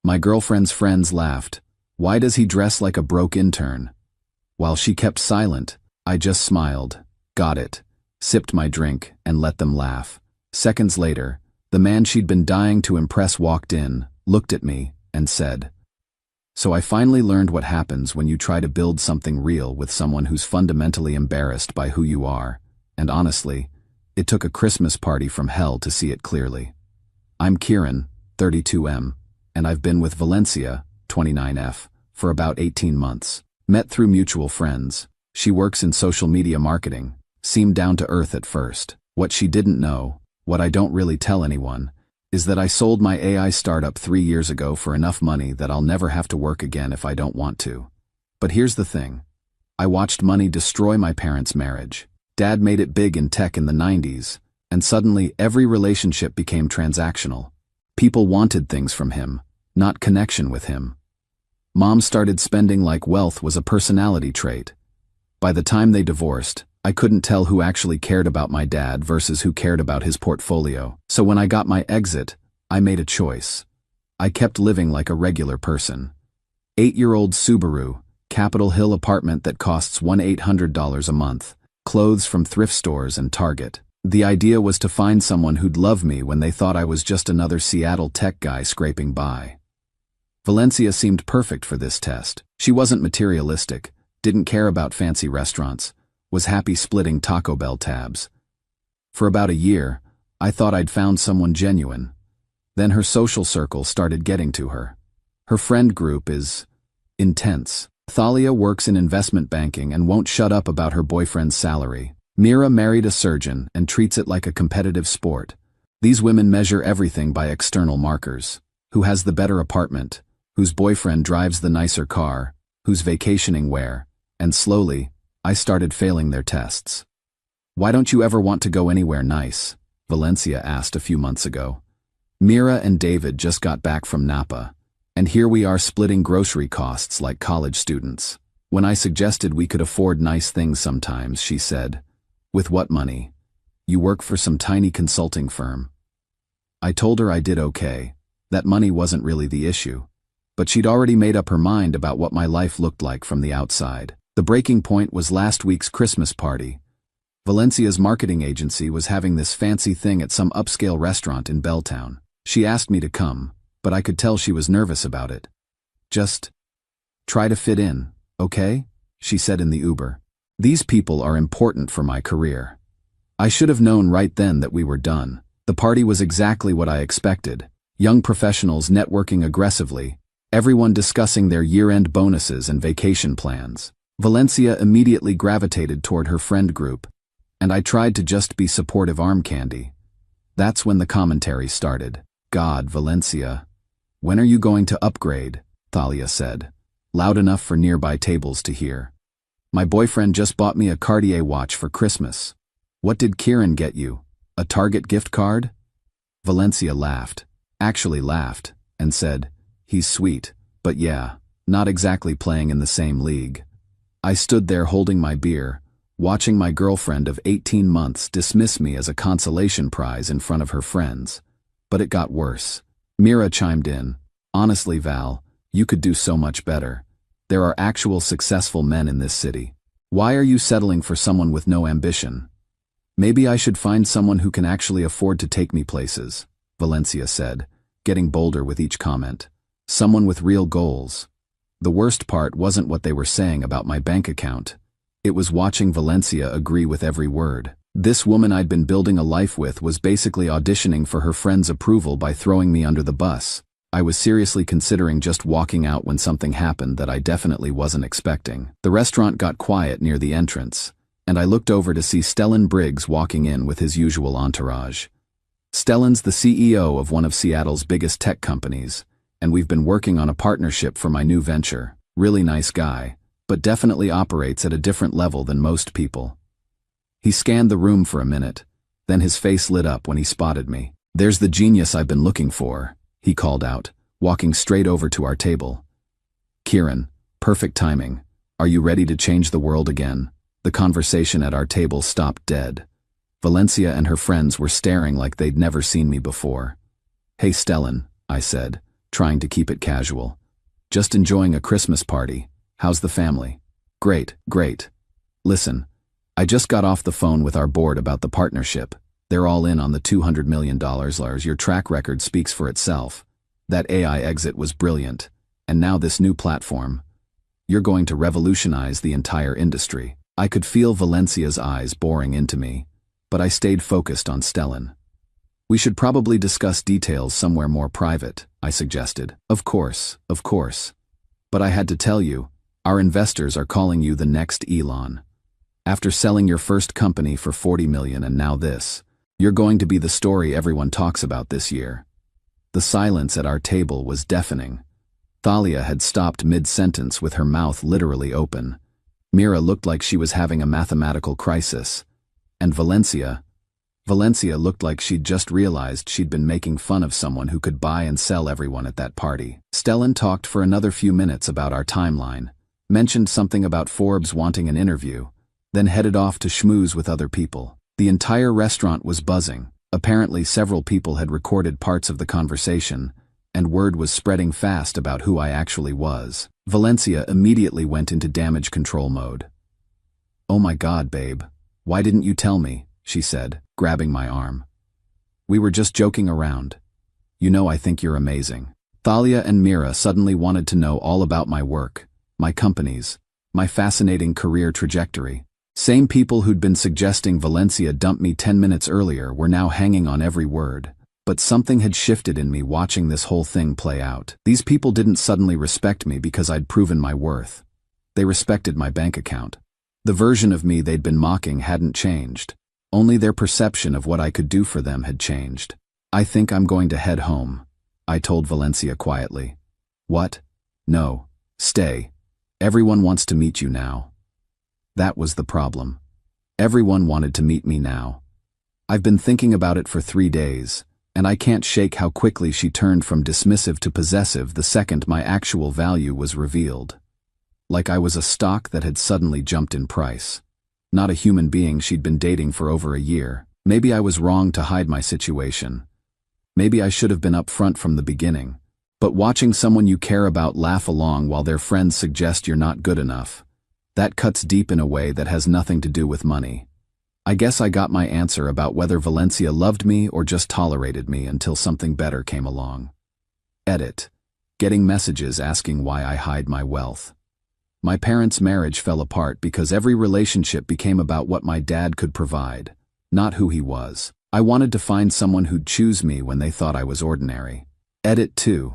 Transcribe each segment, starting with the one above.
My girlfriend's friends laughed. Why does he dress like a broke intern? While she kept silent, I just smiled, got it, sipped my drink, and let them laugh. Seconds later, the man she'd been dying to impress walked in, looked at me, and said, "So I finally learned what happens when you try to build something real with someone who's fundamentally embarrassed by who you are, and honestly, it took a Christmas party from hell to see it clearly. I'm Kieran, 32M, and I've been with Valencia, 29F, for about 18 months. Met through mutual friends. She works in social media marketing, seemed down to earth at first. What she didn't know, what I don't really tell anyone, is that I sold my AI startup 3 years ago for enough money that I'll never have to work again if I don't want to. But here's the thing. I watched money destroy my parents' marriage. Dad made it big in tech in the 90s, and suddenly every relationship became transactional. People wanted things from him, not connection with him. Mom started spending like wealth was a personality trait. By the time they divorced, I couldn't tell who actually cared about my dad versus who cared about his portfolio. So when I got my exit, I made a choice. I kept living like a regular person. 8-year-old Subaru, Capitol Hill apartment that costs $1,800 a month, clothes from thrift stores and Target. The idea was to find someone who'd love me when they thought I was just another Seattle tech guy scraping by. Valencia seemed perfect for this test. She wasn't materialistic, didn't care about fancy restaurants, was happy splitting Taco Bell tabs. For about a year, I thought I'd found someone genuine. Then her social circle started getting to her. Her friend group is intense. Thalia works in investment banking and won't shut up about her boyfriend's salary. Mira married a surgeon and treats it like a competitive sport. These women measure everything by external markers. Who has the better apartment? Whose boyfriend drives the nicer car? Who's vacationing where? And slowly, I started failing their tests. "Why don't you ever want to go anywhere nice?" Valencia asked a few months ago. Mira and David just got back from Napa, and here we are splitting grocery costs like college students. When I suggested we could afford nice things sometimes, she said, "With what money? You work for some tiny consulting firm." I told her I did okay, that money wasn't really the issue, but she'd already made up her mind about what my life looked like from the outside. The breaking point was last week's Christmas party. Valencia's marketing agency was having this fancy thing at some upscale restaurant in Belltown. She asked me to come, but I could tell she was nervous about it. "Just try to fit in, okay?" she said in the Uber. "These people are important for my career." I should have known right then that we were done. The party was exactly what I expected. Young professionals networking aggressively, everyone discussing their year-end bonuses and vacation plans. Valencia immediately gravitated toward her friend group, and I tried to just be supportive arm candy. That's when the commentary started. "God, Valencia, when are you going to upgrade?" Thalia said, loud enough for nearby tables to hear. "My boyfriend just bought me a Cartier watch for Christmas." "What did Kieran get you? A Target gift card?" Valencia laughed, actually laughed, and said, "He's sweet, but yeah, not exactly playing in the same league." I stood there holding my beer, watching my girlfriend of 18 months dismiss me as a consolation prize in front of her friends. But it got worse. Mira chimed in, "Honestly, Val, you could do so much better. There are actual successful men in this city. Why are you settling for someone with no ambition?" "Maybe I should find someone who can actually afford to take me places," Valencia said, getting bolder with each comment. "Someone with real goals." The worst part wasn't what they were saying about my bank account. It was watching Valencia agree with every word. This woman I'd been building a life with was basically auditioning for her friend's approval by throwing me under the bus. I was seriously considering just walking out when something happened that I definitely wasn't expecting. The restaurant got quiet near the entrance, and I looked over to see Stellan Briggs walking in with his usual entourage. Stellan's the CEO of one of Seattle's biggest tech companies, and we've been working on a partnership for my new venture. Really nice guy, but definitely operates at a different level than most people. He scanned the room for a minute, then his face lit up when he spotted me. "There's the genius I've been looking for," he called out, walking straight over to our table. "Kieran, perfect timing. Are you ready to change the world again?" The conversation at our table stopped dead. Valencia and her friends were staring like they'd never seen me before. "Hey Stellan," I said, trying to keep it casual. Just enjoying a Christmas party. How's the family? Great, great. Listen, I just got off the phone with our board about the partnership. They're all in on the $200 million. Lars, your track record speaks for itself. That AI exit was brilliant. And now this new platform. You're going to revolutionize the entire industry. I could feel Valencia's eyes boring into me, but I stayed focused on Stellan. We should probably discuss details somewhere more private, I suggested. Of course. But I had to tell you, our investors are calling you the next Elon. After selling your first company for $40 million and now this, you're going to be the story everyone talks about this year. The silence at our table was deafening. Thalia had stopped mid-sentence with her mouth literally open. Mira looked like she was having a mathematical crisis. And Valencia looked like she'd just realized she'd been making fun of someone who could buy and sell everyone at that party. Stellan talked for another few minutes about our timeline, mentioned something about Forbes wanting an interview, then headed off to schmooze with other people. The entire restaurant was buzzing. Apparently several people had recorded parts of the conversation, and word was spreading fast about who I actually was. Valencia immediately went into damage control mode. "Oh my God, babe. Why didn't you tell me?" she said, grabbing my arm. "We were just joking around. You know I think you're amazing." Thalia and Mira suddenly wanted to know all about my work, my companies, my fascinating career trajectory. Same people who'd been suggesting Valencia dump me 10 minutes earlier were now hanging on every word. But something had shifted in me watching this whole thing play out. These people didn't suddenly respect me because I'd proven my worth. They respected my bank account. The version of me they'd been mocking hadn't changed. Only their perception of what I could do for them had changed. "I think I'm going to head home," I told Valencia quietly. "What? No. Stay. Everyone wants to meet you now." That was the problem. Everyone wanted to meet me now. I've been thinking about it for 3 days, and I can't shake how quickly she turned from dismissive to possessive the second my actual value was revealed. Like I was a stock that had suddenly jumped in price. Not a human being she'd been dating for over a year. Maybe I was wrong to hide my situation. Maybe I should have been upfront from the beginning. But watching someone you care about laugh along while their friends suggest you're not good enough, that cuts deep in a way that has nothing to do with money. I guess I got my answer about whether Valencia loved me or just tolerated me until something better came along. Edit. Getting messages asking why I hide my wealth. My parents' marriage fell apart because every relationship became about what my dad could provide, not who he was. I wanted to find someone who'd choose me when they thought I was ordinary. Edit 2.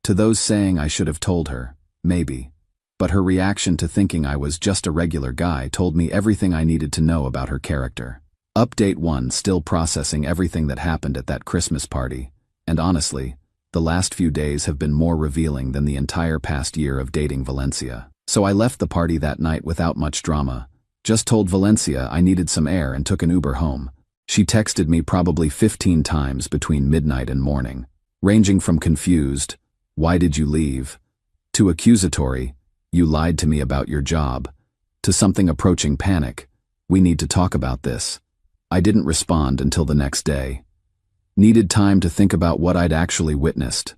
To those saying I should have told her, maybe. But her reaction to thinking I was just a regular guy told me everything I needed to know about her character. Update 1. Still processing everything that happened at that Christmas party, and honestly, the last few days have been more revealing than the entire past year of dating Valencia. So I left the party that night without much drama, just told Valencia I needed some air and took an Uber home. She texted me probably 15 times between midnight and morning, ranging from confused, "Why did you leave?" to accusatory, "You lied to me about your job," to something approaching panic, "We need to talk about this." I didn't respond until the next day. Needed time to think about what I'd actually witnessed.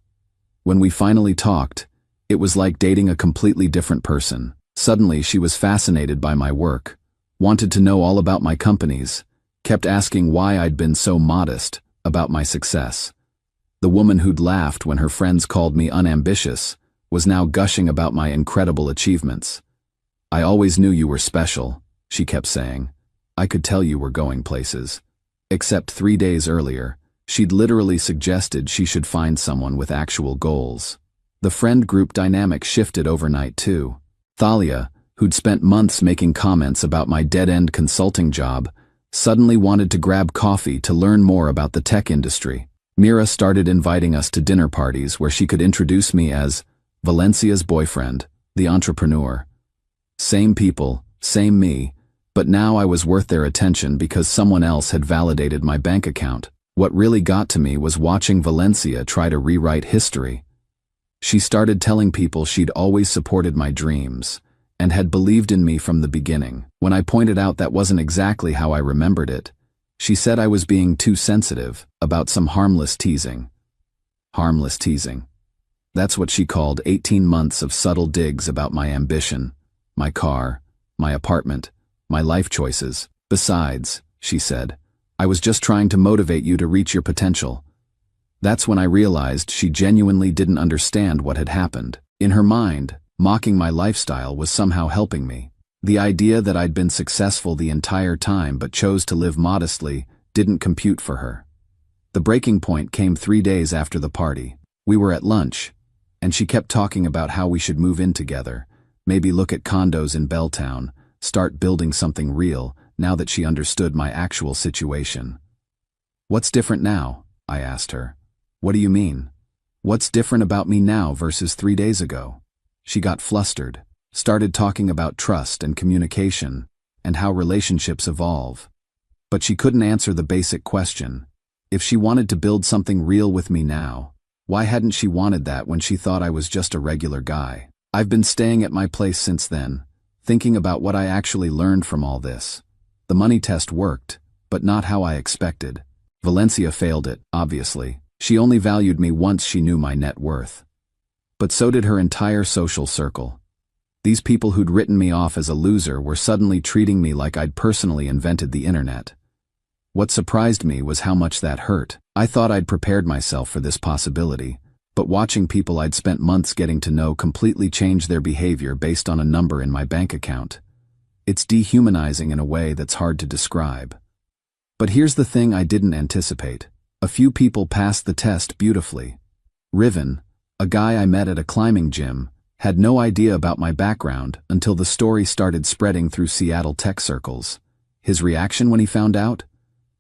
When we finally talked, it was like dating a completely different person. Suddenly she was fascinated by my work, wanted to know all about my companies, kept asking why I'd been so modest about my success. The woman who'd laughed when her friends called me unambitious was now gushing about my incredible achievements. "I always knew you were special," she kept saying. "I could tell you were going places." Except 3 days earlier, she'd literally suggested she should find someone with actual goals. The friend group dynamic shifted overnight too. Thalia, who'd spent months making comments about my dead-end consulting job, suddenly wanted to grab coffee to learn more about the tech industry. Mira started inviting us to dinner parties where she could introduce me as Valencia's boyfriend, the entrepreneur. Same people, same me, but now I was worth their attention because someone else had validated my bank account. What really got to me was watching Valencia try to rewrite history. She started telling people she'd always supported my dreams and had believed in me from the beginning. When I pointed out that wasn't exactly how I remembered it, she said I was being too sensitive about some harmless teasing. Harmless teasing. That's what she called 18 months of subtle digs about my ambition, my car, my apartment, my life choices. Besides, she said, I was just trying to motivate you to reach your potential. That's when I realized she genuinely didn't understand what had happened. In her mind, mocking my lifestyle was somehow helping me. The idea that I'd been successful the entire time but chose to live modestly didn't compute for her. The breaking point came 3 days after the party. We were at lunch, and she kept talking about how we should move in together, maybe look at condos in Belltown, start building something real, now that she understood my actual situation. What's different now? I asked her. What do you mean? What's different about me now versus 3 days ago? She got flustered, started talking about trust and communication, and how relationships evolve. But she couldn't answer the basic question. If she wanted to build something real with me now, why hadn't she wanted that when she thought I was just a regular guy? I've been staying at my place since then, thinking about what I actually learned from all this. The money test worked, but not how I expected. Valencia failed it, obviously. She only valued me once she knew my net worth. But so did her entire social circle. These people who'd written me off as a loser were suddenly treating me like I'd personally invented the internet. What surprised me was how much that hurt. I thought I'd prepared myself for this possibility, but watching people I'd spent months getting to know completely change their behavior based on a number in my bank account. It's dehumanizing in a way that's hard to describe. But here's the thing I didn't anticipate. A few people passed the test beautifully. Riven, a guy I met at a climbing gym, had no idea about my background until the story started spreading through Seattle tech circles. His reaction when he found out?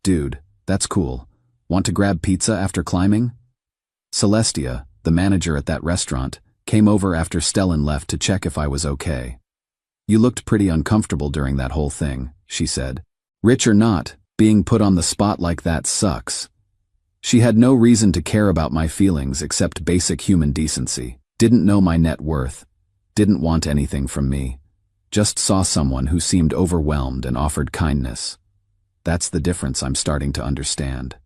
Dude, that's cool. Want to grab pizza after climbing? Celestia, the manager at that restaurant, came over after Stellan left to check if I was okay. You looked pretty uncomfortable during that whole thing, she said. Rich or not, being put on the spot like that sucks. She had no reason to care about my feelings except basic human decency. Didn't know my net worth. Didn't want anything from me. Just saw someone who seemed overwhelmed and offered kindness. That's the difference I'm starting to understand.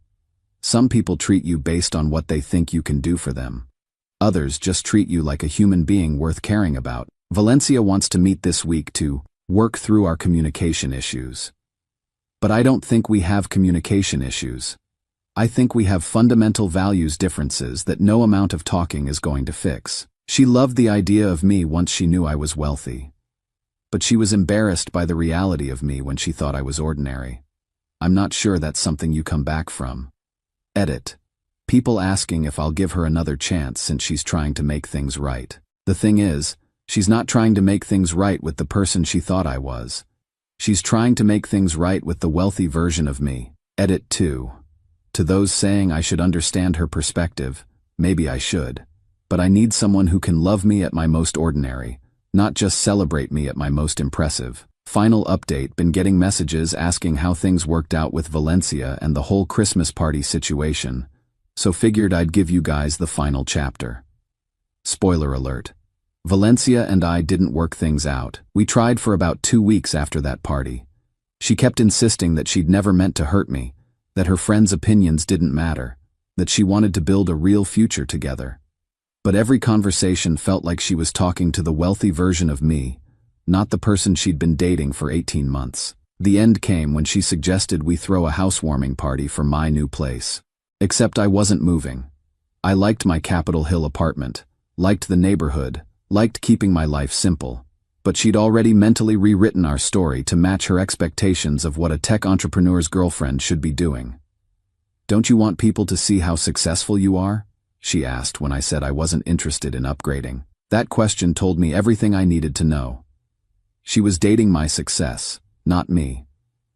Some people treat you based on what they think you can do for them. Others just treat you like a human being worth caring about. Valencia wants to meet this week to work through our communication issues. But I don't think we have communication issues. I think we have fundamental values differences that no amount of talking is going to fix. She loved the idea of me once she knew I was wealthy. But she was embarrassed by the reality of me when she thought I was ordinary. I'm not sure that's something you come back from. Edit. People asking if I'll give her another chance since she's trying to make things right. The thing is, she's not trying to make things right with the person she thought I was. She's trying to make things right with the wealthy version of me. Edit 2. To those saying I should understand her perspective, maybe I should. But I need someone who can love me at my most ordinary, not just celebrate me at my most impressive. Final update: been getting messages asking how things worked out with Valencia and the whole Christmas party situation, so figured I'd give you guys the final chapter. Spoiler alert. Valencia and I didn't work things out. We tried for about 2 weeks after that party. She kept insisting that she'd never meant to hurt me, that her friends' opinions didn't matter, that she wanted to build a real future together. But every conversation felt like she was talking to the wealthy version of me, not the person she'd been dating for 18 months. The end came when she suggested we throw a housewarming party for my new place. Except I wasn't moving. I liked my Capitol Hill apartment, liked the neighborhood, liked keeping my life simple. But she'd already mentally rewritten our story to match her expectations of what a tech entrepreneur's girlfriend should be doing. Don't you want people to see how successful you are? She asked when I said I wasn't interested in upgrading. That question told me everything I needed to know. She was dating my success, not me.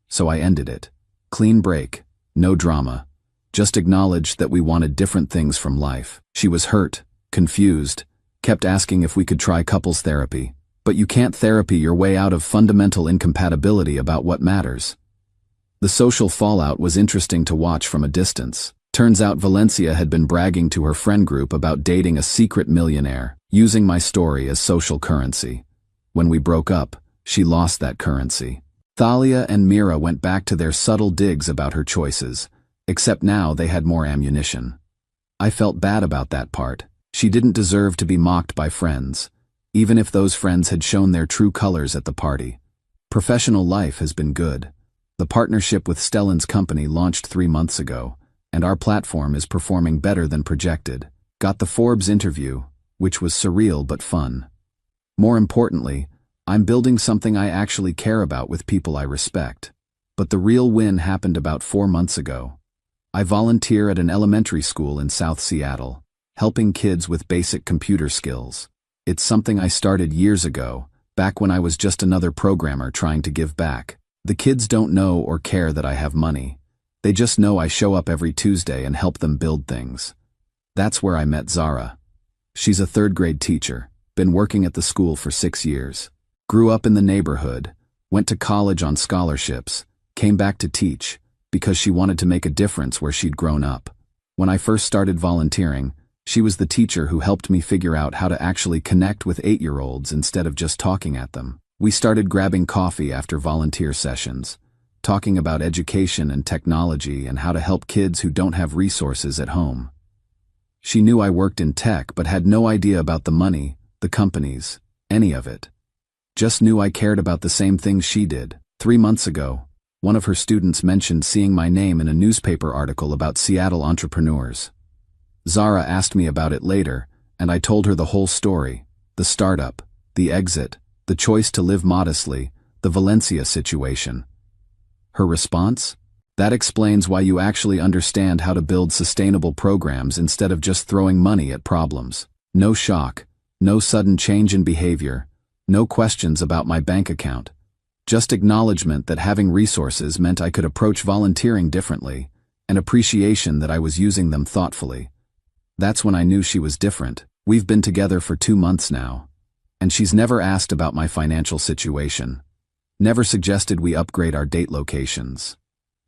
So I ended it. Clean break, no drama. Just acknowledged that we wanted different things from life. She was hurt, confused, kept asking if we could try couples therapy. But you can't therapy your way out of fundamental incompatibility about what matters. The social fallout was interesting to watch from a distance. Turns out Valencia had been bragging to her friend group about dating a secret millionaire, using my story as social currency. When we broke up, she lost that currency. Thalia and Mira went back to their subtle digs about her choices, except now they had more ammunition. I felt bad about that part. She didn't deserve to be mocked by friends, even if those friends had shown their true colors at the party. Professional life has been good. The partnership with Stellan's company launched 3 months ago, and our platform is performing better than projected. Got the Forbes interview, which was surreal but fun. More importantly, I'm building something I actually care about with people I respect. But the real win happened about 4 months ago. I volunteer at an elementary school in South Seattle, helping kids with basic computer skills. It's something I started years ago, back when I was just another programmer trying to give back. The kids don't know or care that I have money. They just know I show up every Tuesday and help them build things. That's where I met Zara. She's a 3rd grade teacher, been working at the school for 6 years. Grew up in the neighborhood, went to college on scholarships, came back to teach, because she wanted to make a difference where she'd grown up. When I first started volunteering, she was the teacher who helped me figure out how to actually connect with 8-year-olds instead of just talking at them. We started grabbing coffee after volunteer sessions, talking about education and technology and how to help kids who don't have resources at home. She knew I worked in tech but had no idea about the money, the companies, any of it. Just knew I cared about the same things she did. 3 months ago, one of her students mentioned seeing my name in a newspaper article about Seattle entrepreneurs. Zara asked me about it later, and I told her the whole story: the startup, the exit, the choice to live modestly, the Valencia situation. Her response? That explains why you actually understand how to build sustainable programs instead of just throwing money at problems. No shock, no sudden change in behavior, no questions about my bank account. Just acknowledgement that having resources meant I could approach volunteering differently, and appreciation that I was using them thoughtfully. That's when I knew she was different. We've been together for 2 months now, and she's never asked about my financial situation. Never suggested we upgrade our date locations.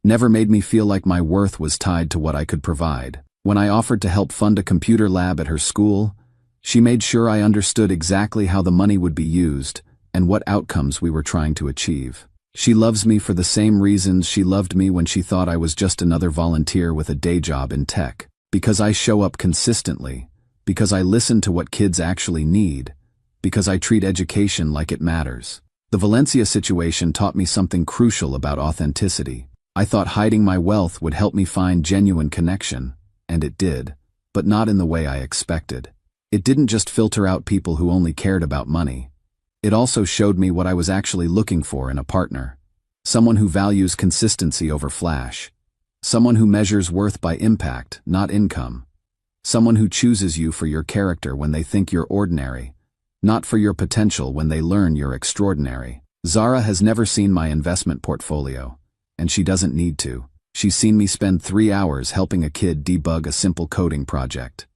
Never made me feel like my worth was tied to what I could provide. When I offered to help fund a computer lab at her school, she made sure I understood exactly how the money would be used and what outcomes we were trying to achieve. She loves me for the same reasons she loved me when she thought I was just another volunteer with a day job in tech. Because I show up consistently, because I listen to what kids actually need, because I treat education like it matters. The Valencia situation taught me something crucial about authenticity. I thought hiding my wealth would help me find genuine connection, and it did, but not in the way I expected. It didn't just filter out people who only cared about money. It also showed me what I was actually looking for in a partner. Someone who values consistency over flash. Someone who measures worth by impact, not income. Someone who chooses you for your character when they think you're ordinary, not for your potential when they learn you're extraordinary. Zara has never seen my investment portfolio, and she doesn't need to. She's seen me spend 3 hours helping a kid debug a simple coding project.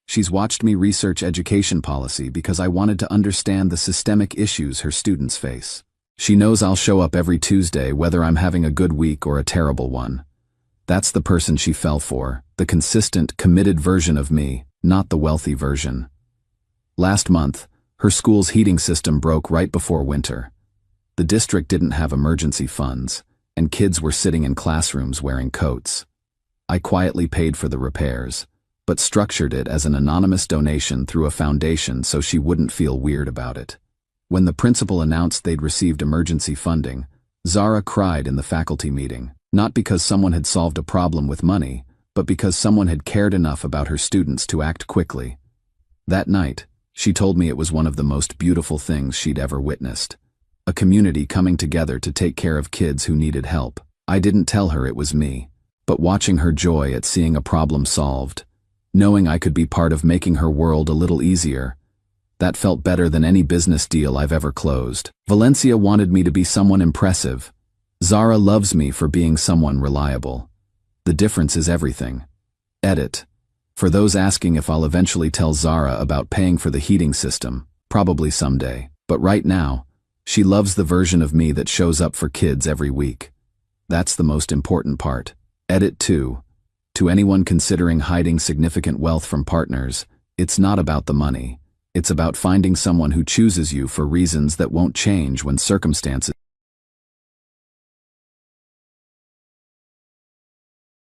She's watched me research education policy because I wanted to understand the systemic issues her students face. She knows I'll show up every Tuesday whether I'm having a good week or a terrible one. That's the person she fell for, the consistent, committed version of me, not the wealthy version. Last month, her school's heating system broke right before winter. The district didn't have emergency funds, and kids were sitting in classrooms wearing coats. I quietly paid for the repairs, but structured it as an anonymous donation through a foundation so she wouldn't feel weird about it. When the principal announced they'd received emergency funding, Zara cried in the faculty meeting, not because someone had solved a problem with money, but because someone had cared enough about her students to act quickly. That night, she told me it was one of the most beautiful things she'd ever witnessed. A community coming together to take care of kids who needed help. I didn't tell her it was me, but watching her joy at seeing a problem solved, knowing I could be part of making her world a little easier, that felt better than any business deal I've ever closed. Valencia wanted me to be someone impressive. Zara loves me for being someone reliable. The difference is everything. Edit. For those asking if I'll eventually tell Zara about paying for the heating system, probably someday. But right now, she loves the version of me that shows up for kids every week. That's the most important part. Edit 2. To anyone considering hiding significant wealth from partners, it's not about the money. It's about finding someone who chooses you for reasons that won't change when circumstances